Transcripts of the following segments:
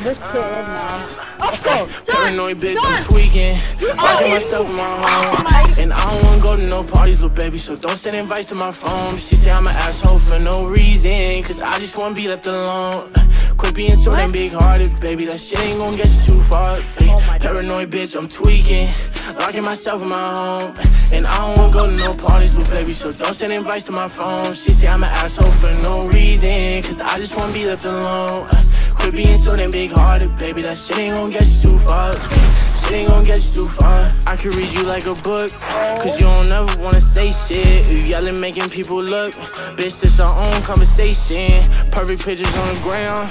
This kid, man. Let's go. Paranoid bitch, I'm tweaking. Locking myself in my home. And I don't wanna go to no parties, little baby, so don't send invites to my phone. She say I'm an asshole for no reason, cause I just wanna be left alone. Quit being so damn big-hearted, baby, that shit ain't gonna get you too far. Paranoid bitch, I'm tweaking. Locking myself in my home. And I don't wanna go to no parties, little baby, so don't send invites to my phone. She say I'm an asshole for no reason, cause I just wanna be left alone. Quit being so damn big-hearted, baby, that shit ain't gon' get you too far. Shit ain't gon' get you too far. I can read you like a book, cause you don't ever wanna say shit. You yelling, making people look. Bitch, this our own conversation. Perfect pictures on the ground,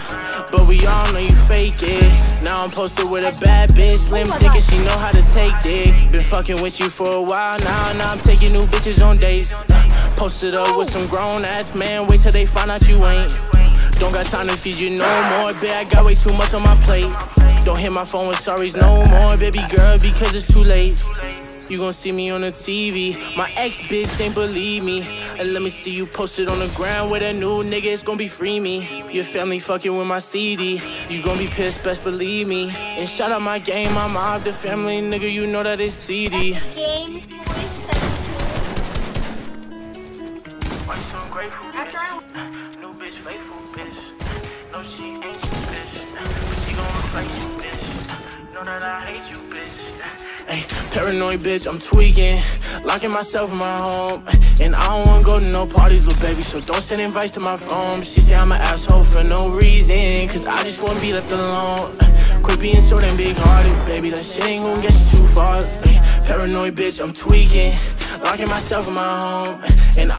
but we all know you fake it. Now I'm posted with a bad bitch, slim thinking she know how to take dick. Been fucking with you for a while now I'm taking new bitches on dates. Posted up with some grown-ass man, wait till they find out you ain't. Don't got time to feed you no more, bitch, I got way too much on my plate. Don't hit my phone with sorries no more, baby girl, because it's too late. You gon' see me on the TV, my ex-bitch ain't believe me. And let me see you posted on the ground with a new nigga, it's gon' be free me. Your family fucking with my CD, you gon' be pissed, best believe me. And shout out my game, my mob, the family, nigga, you know that it's CD. Games, Grateful, bitch. New bitch, faithful, bitch. No, she ain't you, bitch. But she gon' replace you, bitch. Know that I hate you, bitch. Ay, paranoid bitch, I'm tweaking. Locking myself in my home. And I don't wanna go to no parties, little baby, so don't send invites to my phone. She say I'm an asshole for no reason, cause I just wanna be left alone. Quit being so damn big-hearted, baby, that shit ain't gon' get you too far. Ay, paranoid bitch, I'm tweaking. Locking myself in my home. And